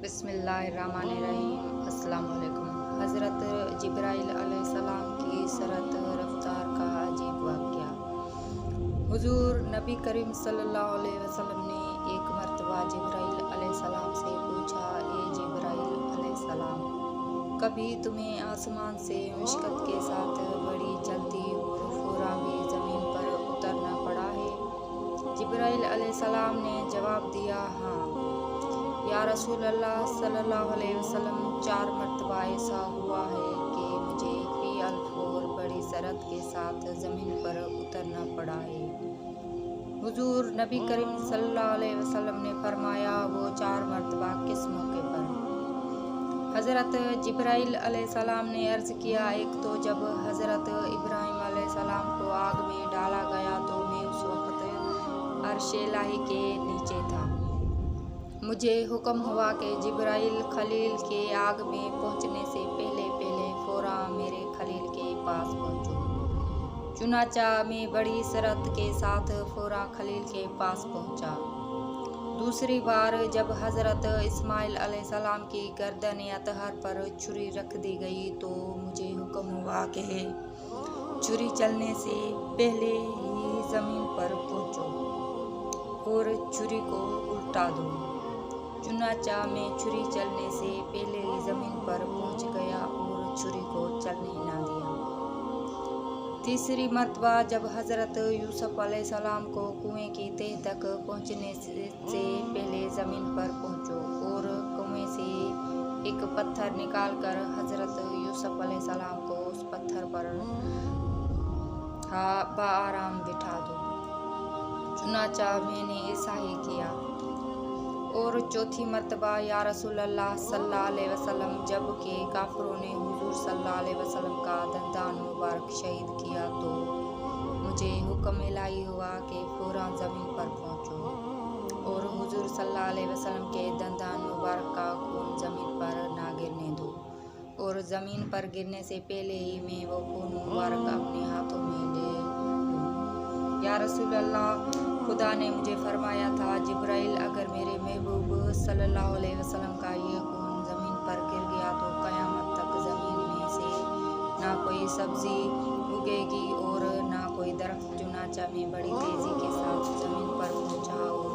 बिस्मिल्लाहिर्रहमानिर्रहीम। अस्सलाम वालेकुम। हज़रत जिब्राइल अलैहिस्सलाम की सरत रफ्तार का अजीब वाक़या। हुज़ूर नबी करीम सल्लल्लाहु अलैहि वसल्लम ने एक मर्तबा जिब्राइल अलैहिस्सलाम से पूछा, ए जिब्राइल अलैहिस्सलाम, कभी तुम्हें आसमान से मुशक्क़त के साथ बड़ी चलती और फ़ौरन भी ज़मीन पर उतरना पड़ा है? जिब्राइल अलैहिस्सलाम ने जवाब दिया, हाँ या रसूल अल्लाह सल्लल्लाहु अलैहि वसल्लम, 4 मरतबा ऐसा हुआ है कि मुझे फ़ी अल-फ़ौर बड़ी सरत के साथ ज़मीन पर उतरना पड़ा है। हुज़ूर नबी करीम सल्लल्लाहु अलैहि वसल्लम ने फरमाया, वो 4 मरतबा किस मौके पर? हज़रत जिब्राइल अलैहिस्सलाम ने अर्ज़ किया, एक तो जब हज़रत इब्राहीम अलैहिस्सलाम को आग में डाला गया तो मैं उस वक़्त अर्श इलाही के नीचे था। मुझे हुक्म हुआ कि जिब्राइल खलील के आग में पहुंचने से पहले फ़ौरन मेरे खलील के पास पहुंचो। चुनाचा मैं बड़ी सरत के साथ फ़ौरन खलील के पास पहुंचा। दूसरी बार जब हज़रत इस्माइल अलैहिस्सलाम की गर्दन अतहर पर छुरी रख दी गई तो मुझे हुक्म हुआ कि छुरी चलने से पहले ही ज़मीन पर पहुंचो और छुरी को उल्टा दो। चुनाचा मैं छुरी चलने से पहले ही ज़मीन पर पहुंच गया और छुरी को चलने न दिया। तीसरी मर्तबा जब हज़रत यूसुफ अलैहिस्सलाम को कुएं की तह तक पहुंचने से पहले ज़मीन पर पहुंचो और कुएं से एक पत्थर निकालकर हज़रत यूसुफ अलैहिस्सलाम को उस पत्थर पर बाआराम बिठा दो। चुनाचा मैंने ऐसा ही किया। और चौथी मर्तबा या रसूल अल्लाह सल्लल्लाहु अलैहि वसल्लम, जब के काफिरों ने हुजूर सल्लल्लाहु अलैहि वसल्लम का दंदान मुबारक शहीद किया तो मुझे हुक्म इलाही हुआ कि फ़ौरन ज़मीन पर पहुंचो और हुजूर सल्लल्लाहु अलैहि वसल्लम के दंदान मुबारक का खून ज़मीन पर ना गिरने दो और ज़मीन पर गिरने से पहले ही मैं वो खून मुबारक अपने हाथों में ले लूँ। या रसूल अल्लाह, खुदा ने मुझे फरमाया था, जिब्राइल, अगर मेरे महबूब सल्लल्लाहु अलैहि वसल्लम का ये खून ज़मीन पर गिर गया तो क़यामत तक ज़मीन में से ना कोई सब्ज़ी उगेगी और ना कोई दरख्त। चुनाचा में बड़ी तेज़ी के साथ ज़मीन पर पहुंचा और